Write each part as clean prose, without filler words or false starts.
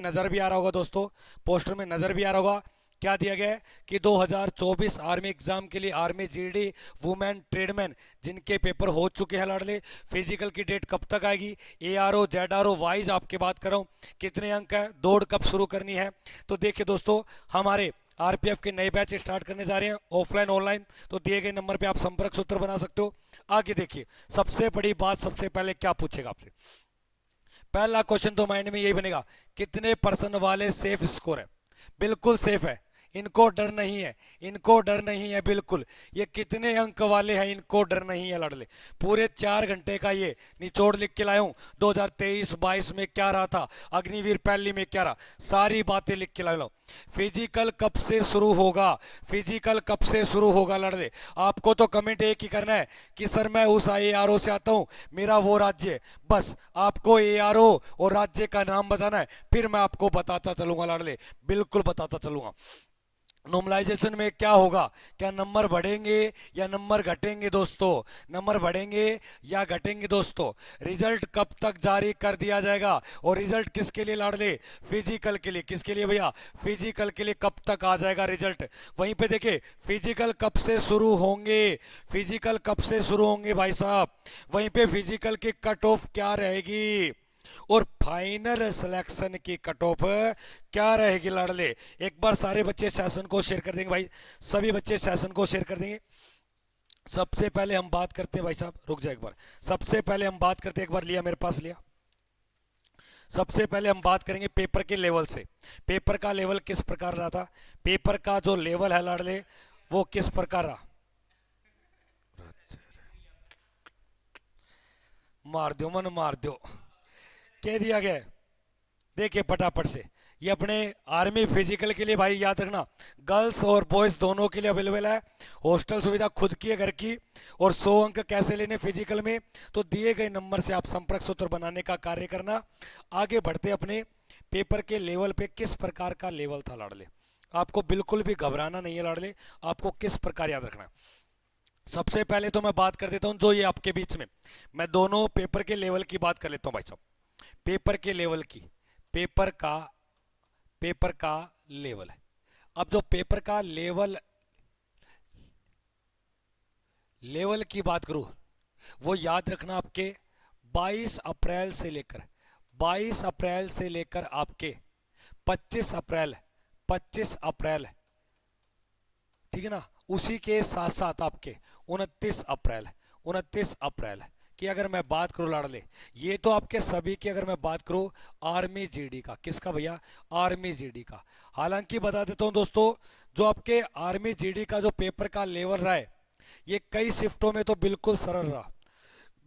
नजर भी आ रहा होगा दोस्तों, पोस्टर में नजर भी आ रहा होगा। क्या दिया गया है कि 2024 आर्मी एग्जाम के लिए आर्मी जीडी वुमेन ट्रेडमैन जिनके पेपर हो चुके हैं लाडले, फिजिकल की डेट कब तक आएगी, एआरओ जेडआरओ वाइज आपके बात कर रहा हूं, कितने अंक है, दौड़ कब शुरू करनी है। तो देखिए दोस्तों, हमारे आरपीएफ के नए बैच स्टार्ट करने जा रहे हैं ऑफलाइन ऑनलाइन, तो दिए गए नंबर पे आप संपर्क सूत्र बना सकते हो। आगे देखिए, सबसे बड़ी बात, सबसे पहले क्या पूछेगा आपसे, पहला क्वेश्चन तो माइंड में यही बनेगा, कितने परसेंट वाले सेफ स्कोर है। बिल्कुल सेफ है, इनको डर नहीं है, इनको डर नहीं है बिल्कुल। ये कितने अंक वाले हैं, इनको डर नहीं है लड़ले। पूरे 4 घंटे का ये निचोड़ लिख के लाया हूं, 2023-22 में क्या रहा था, अग्निवीर पहली में क्या रहा, सारी बातें लिख के लाया हूं। फिजिकल कब से शुरू होगा, फिजिकल कब से शुरू होगा लड़ले। आपको तो कमेंट एक ही करना है कि सर मैं उस एआरओ से आता हूं, मेरा वो राज्य है। बस आपको एआरओ और राज्य का नाम बताना है, फिर मैं आपको बताता चलूंगा लाडले, बिल्कुल बताता चलूंगा। नॉर्मलाइजेशन में क्या होगा, क्या नंबर बढ़ेंगे या नंबर घटेंगे दोस्तों, नंबर बढ़ेंगे या घटेंगे दोस्तों। रिजल्ट कब तक जारी कर दिया जाएगा, और रिजल्ट किसके लिए लाडले, फिजिकल के लिए। किसके लिए भैया, फिजिकल के लिए कब तक आ जाएगा रिजल्ट। वहीं पे देखिए, फिजिकल कब से शुरू होंगे, फिजिकल कब से शुरू होंगे भाई साहब, वहीं पे फिजिकल की कट ऑफ क्या रहेगी, और फाइनल सिलेक्शन की कट ऑफ क्या रहेगी लाडले। एक बार सारे बच्चे सेशन को शेयर कर देंगे भाई, सभी बच्चे सेशन को शेयर कर देंगे। सबसे पहले हम बात करते हैं भाई साहब, रुक जाए एक बार, सबसे पहले हम बात करते हैं, एक बार लिया मेरे पास लिया। सबसे पहले हम बात करेंगे पेपर के लेवल से, पेपर का लेवल किस प्रकार रहा था, पेपर का जो लेवल है लाडले वो किस प्रकार रहा। मार दो मन मार दो, कह दिया गया है। देखिए फटाफट से, ये अपने आर्मी फिजिकल के लिए भाई याद रखना, गर्ल्स और बॉयज दोनों के लिए अवेलेबल है। हॉस्टल सुविधा खुद की है, घर की। और 100 अंक कैसे लेने फिजिकल में, तो दिए गए नंबर से आप संपर्क सूत्र बनाने का कार्य करना। आगे बढ़ते अपने पेपर के लेवल पे, किस प्रकार का लेवल था लाडले, आपको बिल्कुल भी घबराना नहीं है लाडले, आपको किस प्रकार याद रखना है। सबसे पहले तो मैं बात कर देता हूं, जो ये आपके बीच में, मैं दोनों पेपर के लेवल की बात कर लेता हूं भाई साहब, पेपर के लेवल की, पेपर का, पेपर का लेवल है। अब जो पेपर का लेवल, लेवल की बात करूं, वो याद रखना आपके 22 अप्रैल से लेकर, 22 अप्रैल से लेकर आपके 25 अप्रैल, 25 अप्रैल, ठीक है ना, उसी के साथ साथ आपके 29 अप्रैल, 29 अप्रैल की अगर मैं बात करूं लाडले, ये तो आपके सभी की अगर मैं बात करूं आर्मी जीडी का, किसका भैया, आर्मी जीडी का। हालांकि बता देता हूं दोस्तों, जो आपके आर्मी जीडी का जो पेपर का लेवल रहा है, ये कई शिफ्टों में तो बिल्कुल सरल रहा,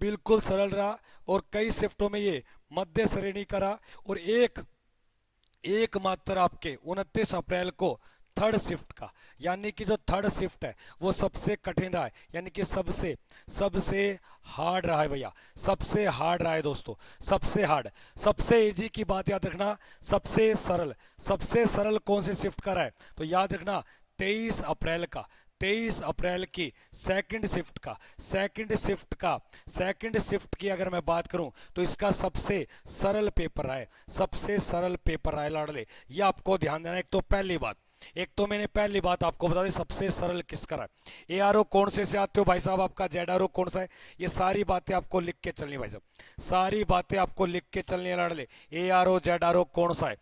बिल्कुल सरल रहा, और कई शिफ्टों में ये मध्य श्रेणी का रहा, और एक मात्र आपके 29 अप्रैल को थर्ड शिफ्ट का, यानी कि जो थर्ड शिफ्ट है वो सबसे कठिन रहा है, यानी कि सबसे सबसे हार्ड रहा है भैया, सबसे हार्ड रहा है दोस्तों, सबसे हार्ड। सबसे इजी की बात याद रखना, सबसे सरल, सबसे सरल कौन से शिफ्ट का रहा है, तो याद रखना 23 अप्रैल का, 23 अप्रैल की सेकंड शिफ्ट का, सेकंड शिफ्ट का, सेकंड शिफ्ट की अगर मैं बात करूं तो इसका सबसे सरल पेपर है, सबसे सरल पेपर है लाडले, ये आपको ध्यान देना। एक तो पहली बात, एक तो मैंने पहली बात आपको बता दी, सबसे सरल किसका रहा है। एआरओ कौन से आते हो भाई साहब, आपका जेडआरओ कौन सा है, ये सारी बातें आपको लिख के चलनी भाई साहब, सारी बातें आपको लिख के चलनी लाडले, एआरओ जेडआरओ कौन सा है।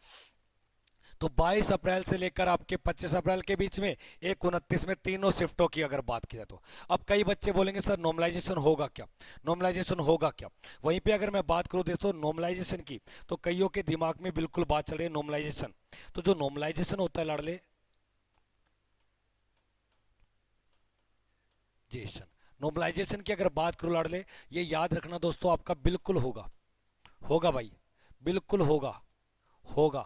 तो 22 अप्रैल से लेकर आपके 25 अप्रैल के बीच में, एक 29 में, तीनों शिफ्टों की अगर बात की जाए तो। अब कई बच्चे बोलेंगे सर नॉर्मलाइजेशन होगा क्या, नॉर्मलाइजेशन होगा क्या। वहीं पे अगर मैं बात करूं दोस्तों नॉर्मलाइजेशन की, तो कईयों के दिमाग में बिल्कुल बात चल रही है नॉर्मलाइजेशन। तो जो नॉर्मलाइजेशन होता है लाडले, जेसन, नॉर्मलाइजेशन की अगर बात करूं लाडले, ये याद रखना दोस्तों, आपका बिल्कुल होगा, होगा भाई, बिल्कुल होगा, होगा,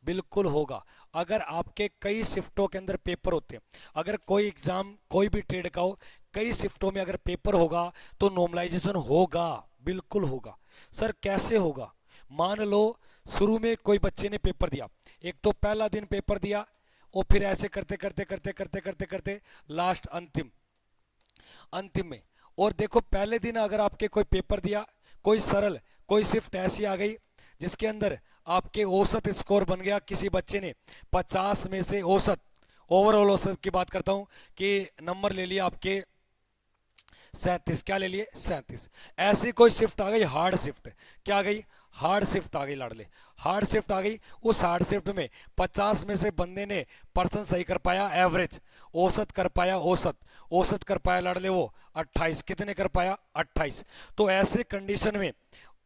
बिल्कुल होगा। अगर आपके कई शिफ्टों के अंदर पेपर होते हैं, अगर कोई एग्जाम कोई भी ट्रेड का हो, कई शिफ्टों में अगर पेपर होगा तो नॉर्मलाइजेशन होगा, बिल्कुल होगा। सर कैसे होगा, मान लो शुरू में कोई बच्चे ने पेपर दिया, एक तो पहला दिन पेपर दिया, और फिर ऐसे करते करते करते करते करते करते लास्ट अंतिम, अंतिम में। और देखो पहले दिन अगर आपके कोई पेपर दिया, कोई सरल, कोई शिफ्ट ऐसी आ गई जिसके अंदर आपके औसत स्कोर बन गया, किसी बच्चे ने 50 में से औसत, ओवरऑल औसत की बात करता हूं कि नंबर ले लिया आपके 37, क्या ले लिए 37। ऐसी कोई शिफ्ट आ गई हार्ड शिफ्ट, क्या आ गई हार्ड शिफ्ट आ गई लाडले, हार्ड शिफ्ट आ गई। उस हार्ड शिफ्ट में 50 में से बंदे ने पर्सन सही कर पाया एवरेज, औसत कर पाया औसत, औसत कर पाया लाडले वो 28, कितने कर पाया 28। तो ऐसे कंडीशन में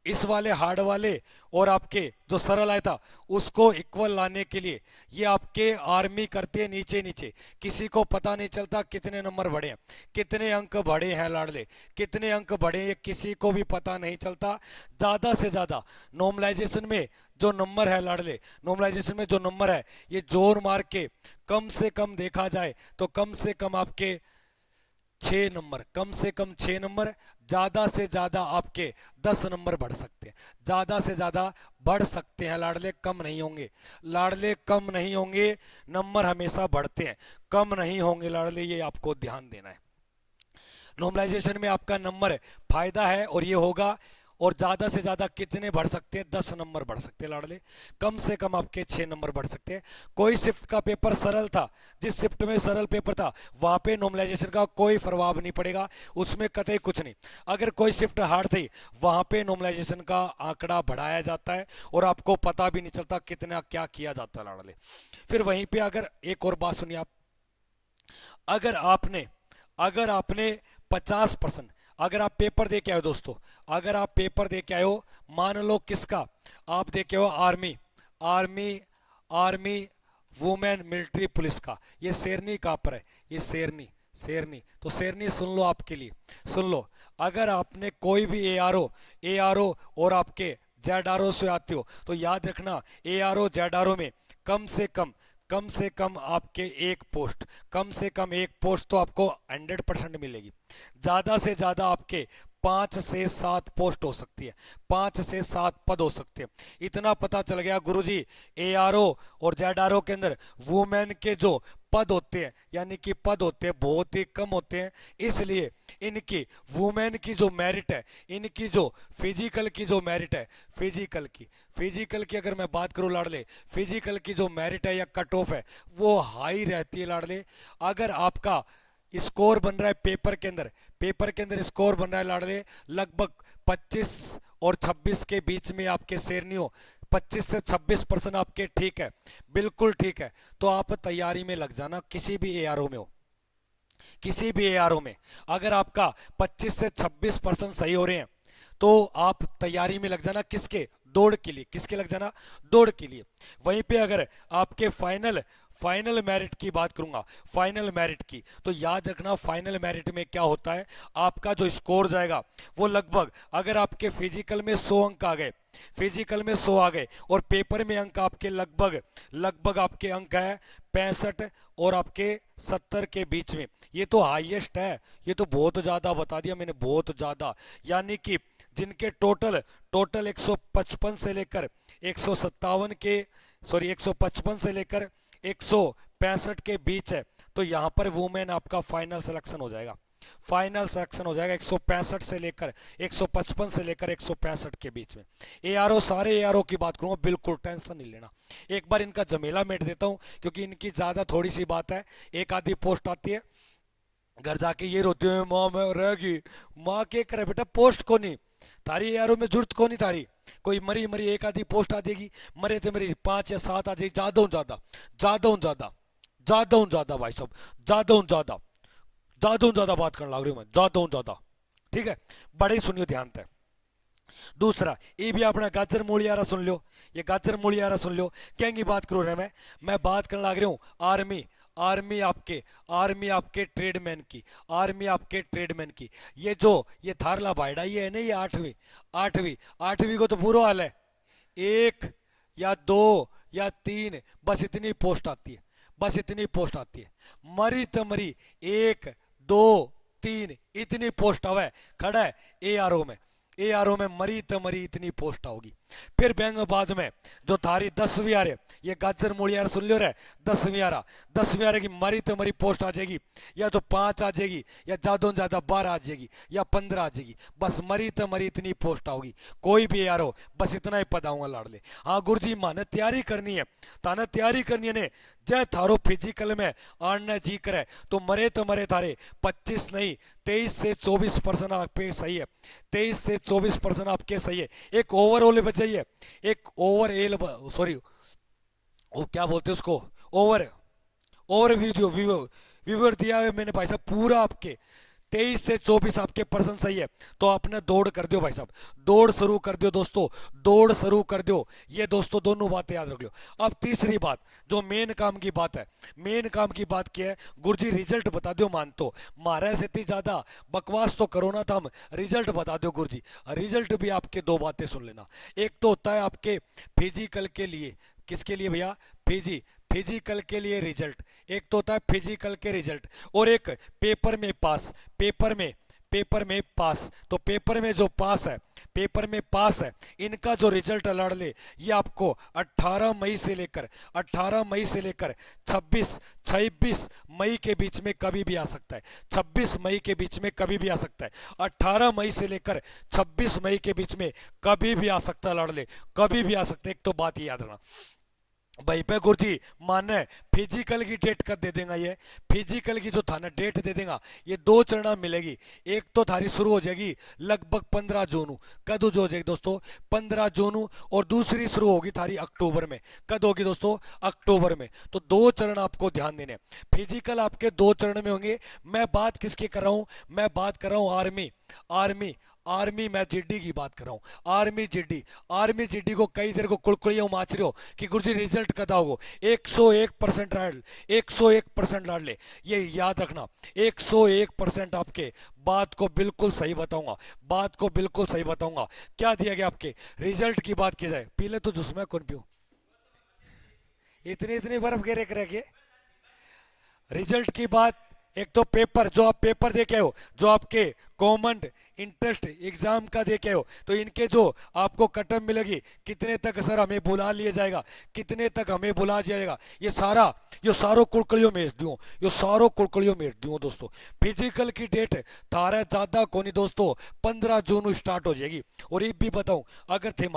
इस वाले हार्ड वाले और आपके जो सरल आया था उसको इक्वल लाने के लिए ये आपके आर्मी करते हैं नीचे नीचे, किसी को पता नहीं चलता कितने नंबर बढ़े हैं, कितने अंक बढ़े हैं लाडले, कितने अंक बढ़े ये किसी को भी पता नहीं चलता। ज़्यादा से ज़्यादा नॉर्मलाइजेशन में जो नंबर है लाडले, नॉर्मलाइजेशन में जो नंबर है ये जोर मार के कम से कम देखा जाए तो कम से कम आपके 6 नंबर, कम से कम 6 नंबर, ज़्यादा से ज़्यादा आपके 10 नंबर बढ़ सकते हैं, ज़्यादा से ज़्यादा बढ़ सकते हैं लाडले, कम नहीं होंगे लाडले, कम नहीं होंगे, नंबर हमेशा बढ़ते हैं, कम नहीं होंगे लाडले, ये आपको ध्यान देना है। नॉर्मलाइजेशन में आपका नंबर फायदा है और ये होगा, और ज़्यादा से ज़्यादा कितने बढ़ सकते हैं 10 नंबर बढ़ सकते हैं लाडले, कम से कम आपके 6 नंबर बढ़ सकते हैं। कोई शिफ्ट का पेपर सरल था, जिस शिफ्ट में सरल पेपर था वहाँ पे नॉर्मलाइजेशन का कोई प्रभाव नहीं पड़ेगा, उसमें कतई कुछ नहीं। अगर कोई शिफ्ट हार्ड थी वहाँ पे नॉर्मलाइजेशन का आंकड़ा बढ़ाया जाता है और आपको पता भी नहीं चलता कितना क्या किया जाता है लाडले। फिर वहीं पर अगर एक और बात सुनिए आप, अगर आपने 50%, अगर आप पेपर दे के आए हो दोस्तों, अगर आप पेपर दे के आए हो, मान लो किसका, आप दे के हो army, army army women military police का, ये शेरनी कहाँ पर है, ये शेरनी, शेरनी, तो शेरनी सुन लो आपके लिए, सुन लो। अगर आपने कोई भी एआरओ और आपके जेडआरओ से आते हो तो याद रखना एआरओ जेडआरओ में कम से कम आपके एक पोस्ट, कम से कम एक पोस्ट तो आपको 100% मिलेगी, ज़्यादा से ज़्यादा आपके 5 से 7 पोस्ट हो सकती है, 5 से 7 पद हो सकते हैं। इतना पता चल गया गुरुजी, एआरओ और जेडआरओ के अंदर वुमेन के जो पद होते हैं, यानी कि पद होते हैं बहुत ही कम होते हैं, इसलिए इनकी वुमेन की जो मेरिट है, इनकी जो फिजिकल की जो मेरिट है, फिजिकल की अगर मैं बात करूं लाडले, फिजिकल की जो मेरिट है या कट ऑफ है वो हाई रहती है लाडले। अगर आपका स्कोर बन रहा है पेपर के अंदर स्कोर बन रहा है लाडले लगभग 25 और 26 के बीच में, आपके शेरनियों 25 से 26% आपके ठीक है, बिल्कुल ठीक है, तो आप तैयारी में लग जाना, किसी भी एआरओ में हो, किसी भी एआरओ में अगर आपका 25 से 26% सही हो रहे हैं तो आप तैयारी में लग जाना, किसके, दौड़ के लिए, किसके लग जाना, दौड़ के लिए। वहीं पे अगर आपके फाइनल मेरिट की बात करूंगा, फाइनल मेरिट की, तो याद रखना फाइनल मेरिट में क्या होता है, आपका जो स्कोर जाएगा वो लगभग, अगर आपके फिजिकल में 100 अंक आ गए, फिजिकल में 100 आ गए और पेपर में अंक आपके लगभग आपके अंक है 65 और आपके 70 के बीच में, ये तो हाईएस्ट है, ये तो बहुत ज़्यादा बता दिया मैंने, बहुत ज़्यादा। यानी कि जिनके टोटल 155 से लेकर 157 के, सॉरी 155 से लेकर 165 के बीच है, तो यहाँ पर वुमेन आपका फाइनल सिलेक्शन हो जाएगा, फाइनल सिलेक्शन हो जाएगा 165 से लेकर 155 से लेकर 165 के बीच में। एआरओ, सारे एआरओ की बात करूंगा, बिल्कुल टेंशन नहीं लेना। एक बार इनका जमेला मेट देता हूं क्योंकि इनकी ज़्यादा थोड़ी सी बात है, एक आधी पोस्ट आती है, घर जाके ये रोते हुए माँ मैं रहेगी, माँ के करे बेटा पोस्ट को नहीं, थारी एआरओ में जरूरत को नहीं, थारी कोई मरी मरी एक आधी पोस्ट आ जाएगी, मरे तो मरी 5 या 7 आ जाएगी, ज़्यादा भाई साहब, ज़्यादा बात करने लग रही हूँ मैं, ज़्यादा, ठीक है, बड़े ही सुनियो ध्यान से। दूसरा ये भी अपना गाजर मूलियारा सुन लो, ये गाजर मूलियारा सुन लो, क्या की बात करूँ रे मैं बात करने लग रही हूँ आर्मी आपके ट्रेडमैन की, आर्मी आपके ट्रेडमैन की, ये थारला बाइडा ये है ना, ये 8वीं को तो बुरा हाल है, 1 या 2 या 3 बस इतनी पोस्ट आती है, बस इतनी पोस्ट आती है, मरी तो मरी 1 2 3 इतनी पोस्ट आवे खड़ा है एआरओ में मरी तो मरी इतनी पोस्ट आओगी, फिर बैंक बाद में जो थारी 10वीं आ रही, ये गाजर मूली यार सुन लियो रे, 10वीं आ रहा, 10वीं आ रही की मरी तो मरी पोस्ट आ जाएगी, या तो 5 आ जाएगी, या ज्यादा ज्यादा 12 आ जाएगी, या 15 आ जाएगी, बस मरी तो मरी इतनी पोस्ट आओगी, कोई भी यार हो बस इतना ही पद आऊंगा लाडले। हाँ गुरुजी माने तैयारी करनी है, ताने तैयारी करनी है ने, जय थारो फिजिकल में आने जी करे तो मरे थारे 25 नहीं 23 से 24% आपके सही है, 23 से 24% आपके सही है। एक ओवरऑल बचाइए, एक ओवर एल सॉरी वो क्या बोलते हैं उसको, ओवर ओवर वीडियो व्यूवर दिया है मैंने भाई साहब पूरा आपके 23 से 24 आपके पर्सन सही है, तो आपने दौड़ कर दियो भाई साहब, दौड़ शुरू कर दियो दोस्तों, दौड़ शुरू कर दियो। ये दोस्तों दोनों बातें याद रख लो। अब तीसरी बात जो मेन काम की बात है, मेन काम की बात क्या है गुरुजी, रिजल्ट बता दो मान तो मारे से इतनी ज्यादा बकवास तो करो ना, था हम रिजल्ट बता दो गुरुजी। रिजल्ट भी आपके दो बातें सुन लेना, एक तो होता है आपके फिजिकल के लिए, किसके लिए भैया, फिजिकल के लिए रिजल्ट, एक तो होता है फिजिकल के रिजल्ट, और एक पेपर में पास, पेपर में पास। तो पेपर में जो पास है, पेपर में पास है, इनका जो रिजल्ट लड़ ले ये आपको 18 मई से लेकर 26 मई के बीच में कभी भी आ सकता है, 26 मई के बीच में कभी भी आ सकता है, 18 मई से लेकर 26 मई के बीच में कभी भी आ सकता है लड़ ले, कभी भी आ सकता है। एक तो बात ये याद रखना भाई पे गुरुजी माने फिजिकल की डेट कब दे देगा, ये फिजिकल की जो थाना डेट दे देगा ये दो चरण मिलेगी। एक तो थारी शुरू हो जाएगी लगभग 15 जून, कद हो जाएगी दोस्तों 15 जून, और दूसरी शुरू होगी थारी अक्टूबर में, कद होगी दोस्तों अक्टूबर में। तो दो चरण आपको ध्यान देने, फिजिकल आपके दो चरण में होंगे। मैं बात किसकी कर रहा हूं, मैं बात कर रहा हूं आर्मी मैं जीडी की बात कर रहा हूं, आर्मी जीडी को कई देर को कुड़कुड़ियों माच रहे हो कि गुरुजी रिजल्ट कदा होगो, 101% लाड, 101% लाड ले, ये याद रखना 101% आपके बात को बिल्कुल सही बताऊंगा, बात को बिल्कुल सही बताऊंगा। क्या दिया गया आपके रिजल्ट की बात की जाए, पीले तो जुस्म कौन पियो, इतनी इतनी बर्फ गिरे रखे। रिजल्ट की बात, एक तो पेपर जो आप पेपर दे के हो, जो आपके कॉमन इंटरेस्ट एग्जाम का दे के हो, तो इनके जो आपको कटअप मिलेगी कितने तक सर हमें बुला लिया जाएगा, कितने तक हमें बुला जाएगा, ये सारो कुड़कड़ियों में दूँ, ये सारो कुड़कड़ियों में दूँ दोस्तों। फिजिकल की डेट तारा ज़्यादा कोनी दोस्तों 15 जून स्टार्ट हो जाएगी। और ये भी बताऊँ अगर थे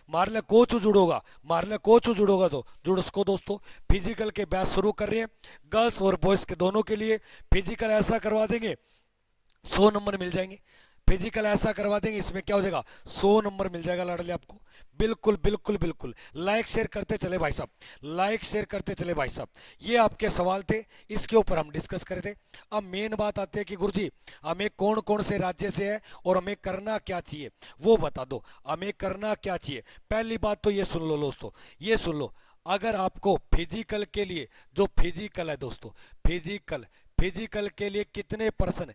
मारले कोच जुड़ोगा तो जुड़ उसको दोस्तों। फिजिकल के बैच शुरू कर रहे हैं गर्ल्स और बॉयज़ के दोनों के लिए। फिजिकल ऐसा करवा देंगे 100 नंबर मिल जाएंगे, फिजिकल ऐसा करवा देंगे इसमें क्या हो जाएगा 100 नंबर मिल जाएगा लाडले आपको। बिल्कुल बिल्कुल बिल्कुल लाइक शेयर करते चले भाई साहब, लाइक शेयर करते चले भाई साहब। ये आपके सवाल थे, इसके ऊपर हम डिस्कस कर रहे थे। अब मेन बात आती है कि गुरुजी हमें कौन कौन से राज्य से है और हमें करना क्या चाहिए वो बता दो, हमें करना क्या चाहिए। पहली बात तो ये सुन लो दोस्तों, ये सुन लो, अगर आपको फिजिकल के लिए जो फिजिकल है दोस्तों, फिजिकल के लिए कितने पर्सन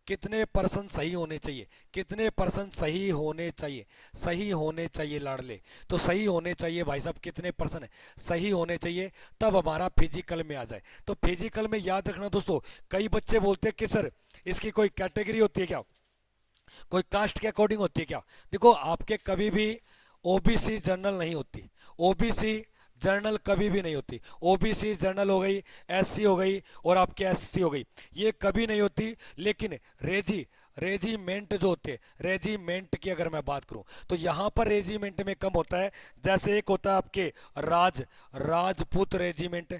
कितने पर्सन सही होने चाहिए, कितने पर्सन सही होने चाहिए लाडले। तो सही होने चाहिए भाई साहब, कितने पर्सन सही होने चाहिए तब हमारा फिजिकल में आ जाए। तो फिजिकल में याद रखना दोस्तों, कई बच्चे बोलते हैं कि सर इसकी कोई कैटेगरी होती है क्या, कोई कास्ट के अकॉर्डिंग होती है क्या। देखो आपके कभी भी ओबीसी जनरल नहीं होती, ओबीसी जर्नल कभी भी नहीं होती। ओबीसी जर्नल हो गई, एससी हो गई और आपके एसटी हो गई, ये कभी नहीं होती। लेकिन रेजिमेंट जो होते हैं, रेजिमेंट की अगर मैं बात करूं तो यहाँ पर रेजिमेंट में कम होता है। जैसे एक होता है आपके राजपूत रेजिमेंट,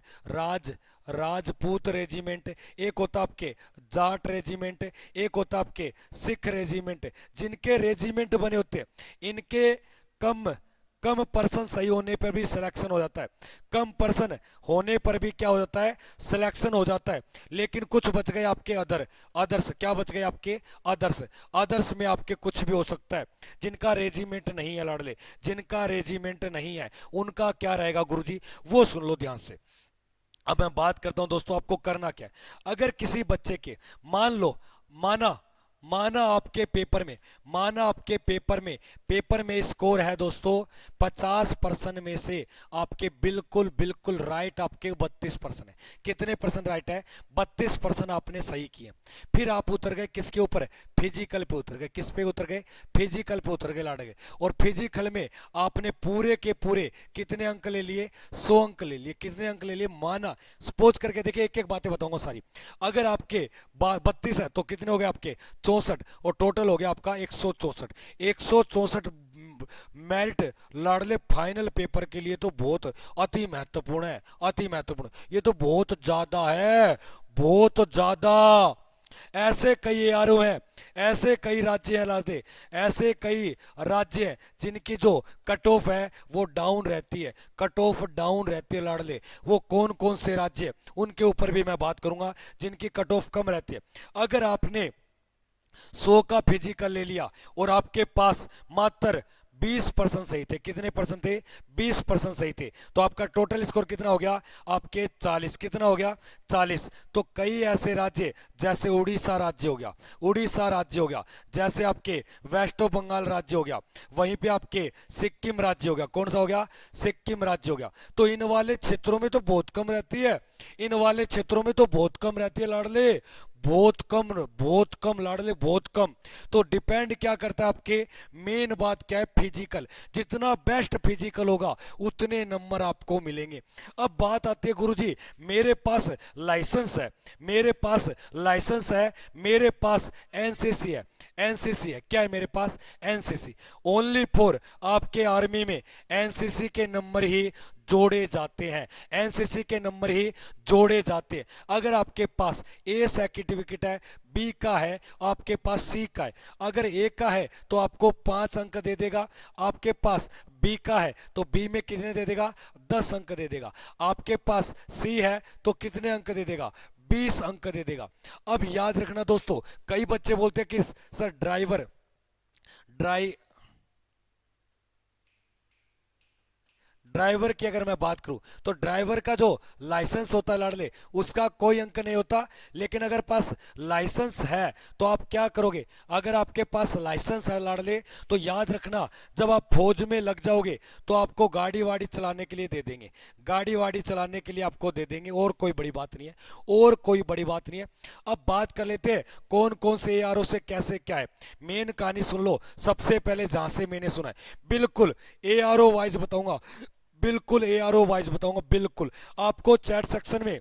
एक होता आपके जाट रेजिमेंट, एक होता आपके सिख रेजिमेंट। जिनके रेजिमेंट बने होते हैं इनके कम पर्सन सही होने पर भी सिलेक्शन हो जाता है, कम पर्सन होने पर भी क्या हो जाता है सिलेक्शन हो जाता है। लेकिन कुछ बच गए आपके अदर्स, क्या बच गए आपके अदर्स में आपके कुछ भी हो सकता है। जिनका रेजिमेंट नहीं है लाडले, जिनका रेजिमेंट नहीं है उनका क्या रहेगा गुरुजी, वो सुन लो ध्यान से। अब मैं बात करता हूं दोस्तों आपको करना क्या है। अगर किसी बच्चे के माना माना आपके पेपर में, माना आपके पेपर में स्कोर है दोस्तों 50% में से आपके बिल्कुल बिल्कुल राइट आपके 32% है। कितने परसेंट राइट है? 32% आपने सही किए। फिर आप उतर गए किसके ऊपर? फिजिकल पे उतर गए। किस पे उतर गए? फिजिकल पे उतर गए लाड़ गए। और फिजिकल में आपने पूरे के पूरे कितने अंक ले लिए? 100 अंक ले लिए। कितने अंक ले लिए? माना सपोज करके देखिए, एक एक बातें बताऊंगा सारी। अगर आपके 32 है तो कितने हो गए आपके? 64। और टोटल हो गया आपका 164। 164 मेरिट लाडले फाइनल पेपर के लिए तो बहुत अति महत्वपूर्ण है, अति महत्वपूर्ण। ये तो बहुत ज्यादा है, बहुत ज्यादा। ऐसे कई एआरओ हैं, ऐसे कई राज्य हैं लाते, ऐसे कई राज्य हैं जिनकी जो कट ऑफ है वो डाउन रहती है, कट ऑफ डाउन रहती है लाडले। वो कौन कौन से राज्य, उनके ऊपर भी मैं बात करूंगा जिनकी कट ऑफ कम रहती है। अगर आपने 100 का फिजिकल ले लिया और आपके पास मात्र 20% सही थे, कितने परसेंट थे? 20% सही थे, तो आपका टोटल स्कोर कितना हो गया? आपके 40। कितना हो गया? 40। तो कई ऐसे राज्य जैसे उड़ीसा राज्य हो गया, उड़ीसा राज्य हो गया, जैसे आपके वेस्ट बंगाल राज्य हो गया, वहीं पे आपके सिक्किम राज्य हो गया। कौन सा हो गया? सिक्किम राज्य हो गया। तो इन वाले क्षेत्रों में तो बहुत कम रहती है, इन वाले क्षेत्रों में तो बहुत कम रहती है लाडले, बहुत कम, बहुत कम लाडले, बहुत कम। तो डिपेंड क्या करता है आपके? मेन बात क्या है? फिजिकल। जितना बेस्ट फिजिकल होगा उतने नंबर आपको मिलेंगे। अब बात आती है गुरुजी मेरे पास लाइसेंस है, मेरे पास लाइसेंस है, मेरे पास एनसीसी है, एनसीसी है, क्या है मेरे पास? एनसीसी। ओनली फॉर आपके आर्मी में एनसीसी के नंबर ही जोड़े जाते हैं, एनसीसी के नंबर ही जोड़े जाते हैं। अगर आपके पास ए सर्टिफिकेट है, बी का है, आपके पास सी का है। अगर ए का है तो आपको 5 अंक दे देगा, आपके पास बी का है तो बी में कितने दे देगा? 10 अंक दे देगा। आपके पास सी है तो कितने अंक दे देगा? 20 अंक दे देगा। अब याद रखना दोस्तों, कई बच्चे बोलते हैं कि सर ड्राई ड्राइवर की अगर मैं बात करूं तो ड्राइवर का जो लाइसेंस होता है लाडले, उसका कोई अंक नहीं होता। लेकिन अगर पास लाइसेंस है तो आप क्या करोगे? अगर आपके पास लाइसेंस है लाडले तो याद रखना, जब आप फौज में लग जाओगे तो आपको गाड़ी वाड़ी चलाने के लिए दे देंगे, गाड़ी वाड़ी चलाने के लिए आपको दे देंगे। और कोई बड़ी बात नहीं है, और कोई बड़ी बात नहीं है। अब बात कर लेते हैं कौन कौन से एआरओ से कैसे क्या है। मेन कहानी सुन लो सबसे पहले, जहां से मैंने सुना है बिल्कुल एआरओ वाइज बताऊंगा, बिल्कुल एआरओ वाइज बताऊंगा। बिल्कुल आपको चैट सेक्शन में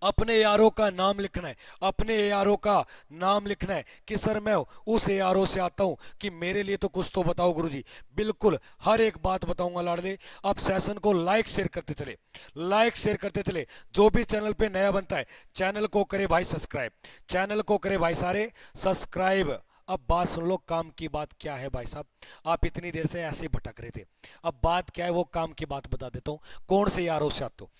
अपने एआरओ का नाम लिखना है, अपने एआरओ का नाम लिखना है कि सर मैं उस एआरओ से आता हूं, कि मेरे लिए तो कुछ तो बताओ गुरुजी। बिल्कुल हर एक बात बताऊंगा लाडले। आप सेशन को लाइक शेयर करते चले, लाइक शेयर करते चले। जो भी चैनल पे नया बनता है चैनल को करे भाई सब्सक्राइब, चैनल को करे भाई सारे सब्सक्राइब। अब बात सुन लो, काम की बात क्या है भाई साहब? आप इतनी देर से ऐसे ही भटक रहे थे, अब बात क्या है वो काम की बात बता देता हूं। कौन से यारों से आते हो?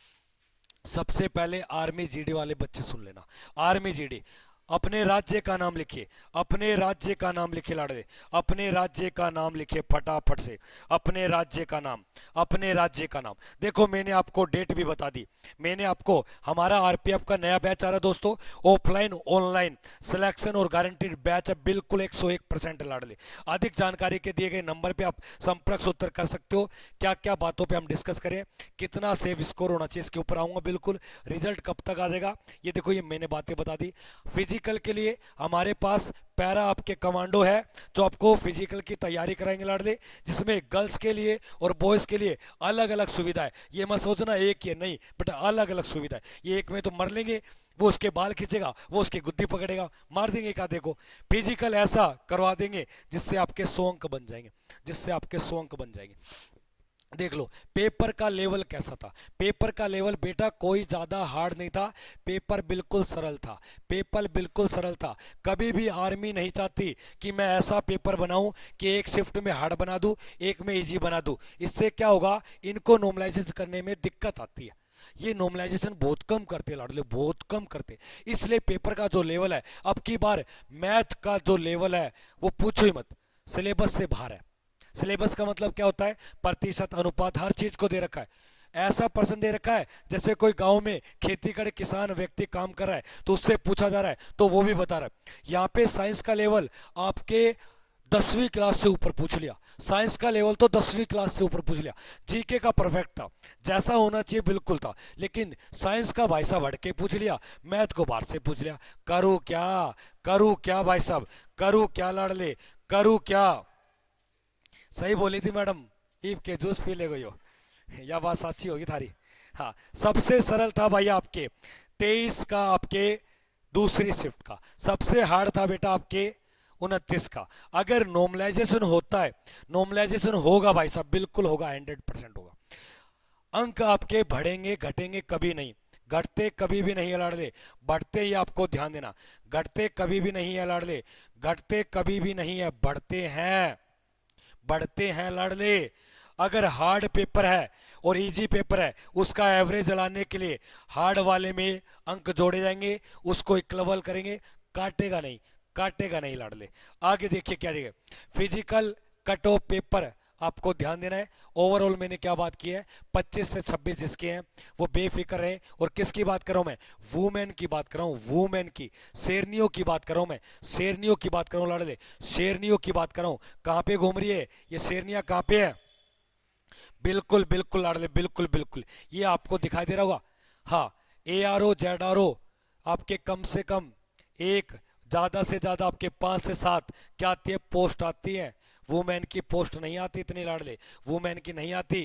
सबसे पहले आर्मी जीडी वाले बच्चे सुन लेना। आर्मी जीडी, अपने राज्य का नाम लिखिए, अपने राज्य का नाम लिखिए लाडले, अपने राज्य का नाम लिखिए फटाफट से, अपने राज्य का नाम, अपने राज्य का नाम। देखो मैंने आपको डेट भी बता दी, मैंने आपको हमारा आरपीएफ का नया बैच आ रहा है दोस्तों, ऑफलाइन ऑनलाइन सिलेक्शन और गारंटीड बैच है, बिल्कुल 101% लाडले। अधिक जानकारी के दिए गए नंबर पे आप संपर्क सूत्र कर सकते हो। क्या क्या बातों पे हम डिस्कस करें, कितना सेव स्कोर होना चाहिए, इसके ऊपर आऊंगा बिल्कुल। रिजल्ट कब तक आ जाएगा ये देखो, ये मैंने बातें बता दी। फिजिकल के लिए हमारे पास पैरा आपके कमांडो है जो आपको फिजिकल की तैयारी कराएंगे लाडले, जिसमें गर्ल्स के लिए और बॉयज के लिए अलग अलग सुविधा है। ये मत सोचना एक ही नहीं, बट अलग अलग सुविधा है। ये एक में तो मर लेंगे, वो उसके बाल खींचेगा, वो उसकी गुद्दी पकड़ेगा, मार देंगे का देखो। फिजिकल ऐसा करवा देंगे जिससे आपके 100 अंक बन जाएंगे, जिससे आपके 100 अंक बन जाएंगे। देख लो पेपर का लेवल कैसा था। पेपर का लेवल बेटा कोई ज्यादा हार्ड नहीं था, पेपर बिल्कुल सरल था, पेपर बिल्कुल सरल था। कभी भी आर्मी नहीं चाहती कि मैं ऐसा पेपर बनाऊं कि एक शिफ्ट में हार्ड बना दूं, एक में इजी बना दूं। इससे क्या होगा, इनको नॉर्मलाइजेशन करने में दिक्कत आती है। ये नॉर्मलाइजेशन बहुत कम करते लाडले, बहुत कम करते। इसलिए पेपर का जो लेवल है, अब की बार मैथ का जो लेवल है वो पूछो ही मत, सिलेबस से बाहर है। सिलेबस का मतलब क्या होता है? प्रतिशत, अनुपात, हर चीज को दे रखा है। ऐसा प्रश्न दे रखा है जैसे कोई गांव में खेती करे किसान व्यक्ति काम कर रहा है तो उससे पूछा जा रहा है तो वो भी बता रहा है। यहाँ पे साइंस का लेवल आपके 10वीं क्लास से ऊपर पूछ लिया, साइंस का लेवल तो 10वीं क्लास से ऊपर पूछ लिया। जीके का परफेक्ट था, जैसा होना चाहिए बिल्कुल था, लेकिन साइंस का भाई साहब हट के पूछ लिया, मैथ को बाहर से पूछ लिया। करूँ क्या, करूँ क्या भाई साहब, करूँ क्या लाडले, करूँ क्या। सही बोली थी मैडम, ईब के जूस पी ले गई हो, या बात सच्ची होगी थारी। हाँ, सबसे सरल था भाई आपके 23 का, आपके दूसरी शिफ्ट का। सबसे हार्ड था बेटा आपके 29 का। अगर नॉर्मलाइजेशन होता है, नॉर्मलाइजेशन होगा भाई साहब, बिल्कुल होगा, 100% होगा। अंक आपके बढ़ेंगे घटेंगे कभी नहीं, घटते कभी भी नहीं है लाडले, बढ़ते ही आपको ध्यान देना, घटते कभी भी नहीं है लाडले, घटते कभी भी नहीं है, बढ़ते हैं, बढ़ते हैं लाडले। अगर हार्ड पेपर है और इजी पेपर है, उसका एवरेज लाने के लिए हार्ड वाले में अंक जोड़े जाएंगे, उसको इक्वल करेंगे, काटेगा नहीं, काटेगा नहीं लाडले। आगे देखिए क्या देगा, फिजिकल कट ऑफ पेपर आपको ध्यान देना है। ओवरऑल मैंने क्या बात की है, 25 से 26 जिसके हैं वो बेफिक्र रहे। और किसकी बात कर रहा हूं मैं, वुमेन की बात कर रहा हूं, वुमेन की, शेरनियों की बात कर रहा हूं मैं, शेरनियों की बात कर रहा हूं लाडले, शेरनियों की बात कर रहा हूं। कहां पे घूम रही है ये शेरनियां, कहां पे है, बिल्कुल बिल्कुल लाडले, बिल्कुल बिल्कुल, ये आपको दिखाई दे रहा होगा। हाँ, ARO ZRO आपके कम से कम एक, ज्यादा से ज्यादा आपके 5 से 7 क्या आती है, पोस्ट आती है। वुमेन की पोस्ट नहीं आती इतनी लाडले, वुमेन की नहीं आती।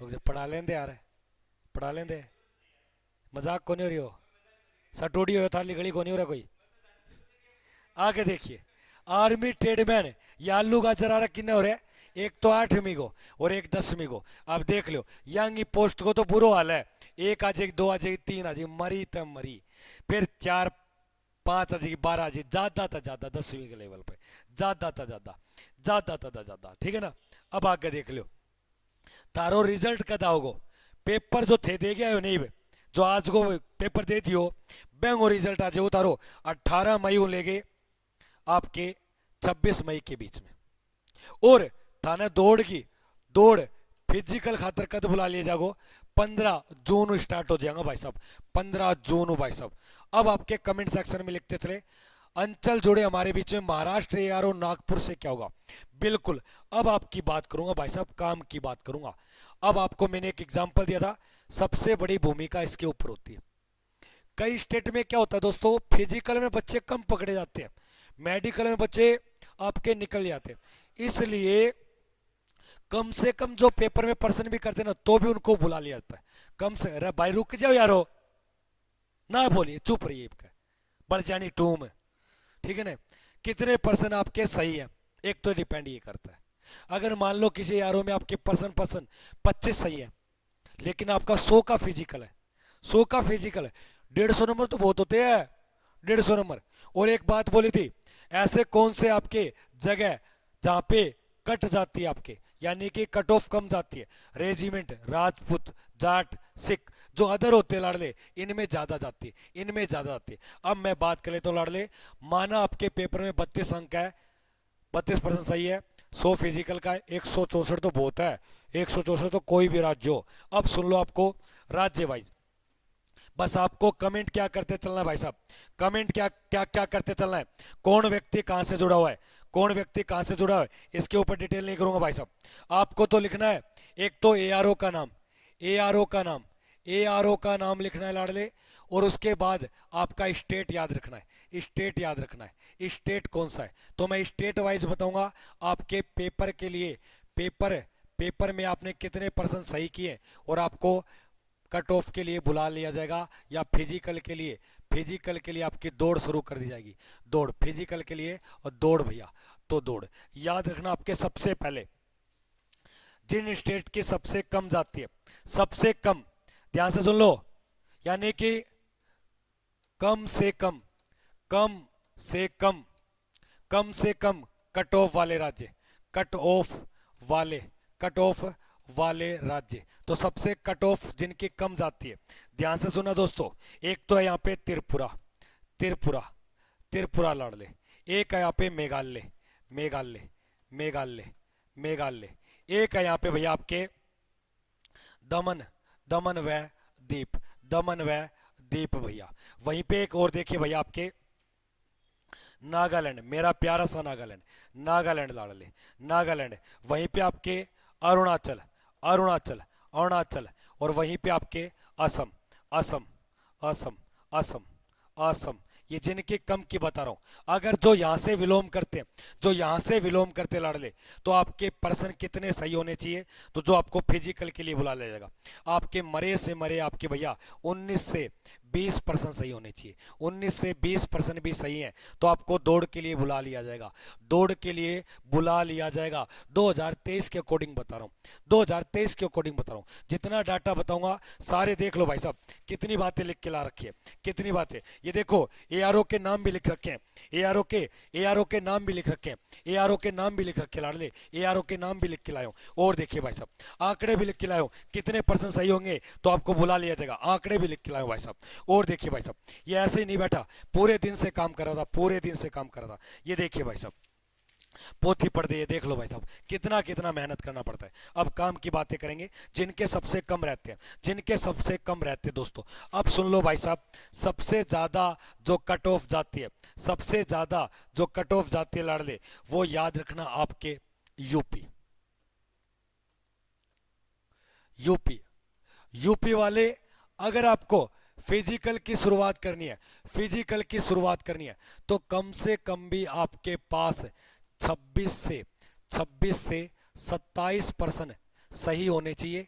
रुक जा, पढ़ा लेंदे यार, पढ़ा लेंदे, मजाक को नहीं हो रही हो, सटोडी हो थाली गली को नहीं हो रहा कोई। आगे देखिए, आर्मी ट्रेडमैन, ये आलू गाजर आ रहा किन्ने हो रहा है, एक तो 8वीं को और एक 10वीं को। अब देख लो यंग पोस्ट को तो बुरो हाल है, एक आ जाएगी, 2 आ जाएगी, 3 आ जाएगी, मरी तब मरी, फिर 4 5 आ जाएगी, 12 आ जाएगी, ज्यादा था ज्यादा 10वीं के लेवल पे, ज्यादा था ज्यादा, ज्यादा था ज्यादा, ठीक है ना। अब आगे देख लो, तारो रिजल्ट कदा होगो, पेपर जो थे दे गया हो नहीं बे, जो आज को पेपर दे दियो बैंगो रिजल्ट आ जाओ तारो 18 मई को लेके आपके 26 मई के बीच में। और थाने दौड़ की, दौड़ फिजिकल खातर कद बुला लिया जागो, 15 जून स्टार्ट हो जाएगा भाई साहब, 15 जून भाई साहब। अब आपके कमेंट सेक्शन में लिखते चले, अंचल जोड़े हमारे बीच में, महाराष्ट्र ARO नागपुर से क्या होगा। बिल्कुल, अब आपकी बात करूंगा भाई साहब, काम की बात करूंगा। अब आपको मैंने एक एग्जांपल दिया था, सबसे बड़ी भूमिका इसके ऊपर होती है। कई स्टेट में क्या होता है दोस्तों, फिजिकल में बच्चे कम पकड़े जाते हैं, मेडिकल में बच्चे आपके निकल जाते हैं, इसलिए कम से कम जो पेपर में पर्सन भी करते हैं ना तो भी उनको बुला लिया जाता है। कम से, अरे भाई रुक जाओ यारो, ना बोलिए, चुप रहिए, बढ़ जानी टूम, ठीक है ना। कितने पर्सन आपके सही है, एक तो डिपेंड ये करता है। अगर मान लो किसी यारों में आपके पर्सन पर्सन 25 सही है, लेकिन आपका 100 का फिजिकल है, 100 का फिजिकल है, 150 नंबर तो बहुत होते हैं, 150 नंबर। और एक बात बोली थी, ऐसे कौन से आपके जगह जहां पे कट जाती है आपके, यानी कि कट ऑफ कम जाती है, रेजिमेंट, राजपूत, जाट, सिख, जो अदर होते हैं लाडले, इनमें ज्यादा जाती है, इनमें ज्यादा जाती है। अब मैं बात कर लेता हूँ लाडले, माना आपके पेपर में 32 अंक है, 32% सही है, 100 फिजिकल का है, 164 तो बहुत है, 164 तो कोई भी राज्य हो। अब सुन लो आपको राज्य वाइज, बस आपको कमेंट क्या करते चलना है भाई साहब, कमेंट क्या क्या क्या करते चलना है, कौन व्यक्ति कहां से जुड़ा हुआ है, कौन व्यक्ति कहां से जुड़ा हुआ है, इसके ऊपर डिटेल नहीं करूंगा भाई साहब। आपको तो लिखना है, एक तो ARO का नाम, ARO का नाम, ARO का नाम लिखना है लाडले, और उसके बाद आपका स्टेट याद रखना है, स्टेट याद रखना है, स्टेट कौन सा है, तो मैं स्टेट वाइज बताऊंगा आपके पेपर के लिए। पेपर में आपने कितने % सही किए और आपको कट ऑफ के लिए बुला लिया जाएगा, या फिजिकल के लिए, फिजिकल के लिए आपकी दौड़ शुरू कर दी जाएगी, दौड़ फिजिकल के लिए, और दौड़ भैया तो दौड़ याद रखना। आपके सबसे पहले जिन स्टेट की सबसे कम जाती है, सबसे कम, ध्यान से सुन लो, यानी कि कम से कम, कम से कम, कम से कम कट ऑफ वाले राज्य, कट ऑफ वाले, कट ऑफ वाले राज्य, तो सबसे कट ऑफ जिनकी कम जाती है, ध्यान से सुना दोस्तों। एक तो है यहाँ पे त्रिपुरा, त्रिपुरा, त्रिपुरा लाडले, एक है यहाँ पे मेघालय, मेघालय, मेघालय, मेघालय। एक है यहाँ पे भैया आपके दमन, दमन व दीप, दमन व दीप भैया। वहीं पे एक और देखिए भैया आपके नागालैंड, मेरा प्यारा सा नागालैंड, नागालैंड लाडले, नागालैंड। वहीं पे आपके अरुणाचल, अरुणाचल, अरुणाचल। और वहीं पे आपके असम, असम, असम, असम, असम। ये जिनके कम की बता रहा हूं। अगर जो यहां से विलोम करते हैं, जो यहां से विलोम करते लाडले, तो आपके पर्सन कितने सही होने चाहिए, तो जो आपको फिजिकल के लिए बुला ले जाएगा, आपके मरे से मरे आपके भैया 19 से 20% सही होने चाहिए। 19 से 20% भी सही है तो आपको दौड़ के लिए बुला लिया जाएगा, दौड़ के लिए बुला लिया जाएगा। 2023 के अकॉर्डिंग बता रहा हूँ, 2023 के अकॉर्डिंग बता रहा हूँ। जितना डाटा बताऊंगा सारे देख लो भाई साहब, कितनी बातें लिख के ला रखी है, कितनी बातें। ये देखो एआरओ के नाम भी लिख रखे हैं, एआरओ के नाम भी लिख रखे हैं, एआरओ के नाम भी लिख रखे लाडले, एआरओ के नाम भी लिख के लाए हूं। और देखिए भाई साहब आंकड़े भी लिख के लाए हूं, कितने % सही होंगे तो आपको बुला लिया जाएगा, आंकड़े भी लिख के लाए हूं भाई साहब। और देखिए भाई साहब ये ऐसे ही नहीं बैठा, पूरे दिन से काम कर रहा था, पूरे दिन से काम कर रहा था। ये देखिए भाई साहब पोथी पढ़ दे, ये देख लो भाई साहब कितना कितना मेहनत करना पड़ता है। अब काम की बातें करेंगे जिनके सबसे कम रहते हैं, जिनके सबसे कम रहते हैं दोस्तों। अब सुन लो भाई साहब, सबसे ज्यादा जो कट ऑफ जाती है, सबसे ज्यादा जो कट ऑफ जाती है लाडले, वो याद रखना आपके यूपी, यूपी, यूपी वाले। अगर आपको फिजिकल की शुरुआत करनी है, फिजिकल की शुरुआत करनी है तो कम से कम भी आपके पास 26 से 27% सही होने चाहिए।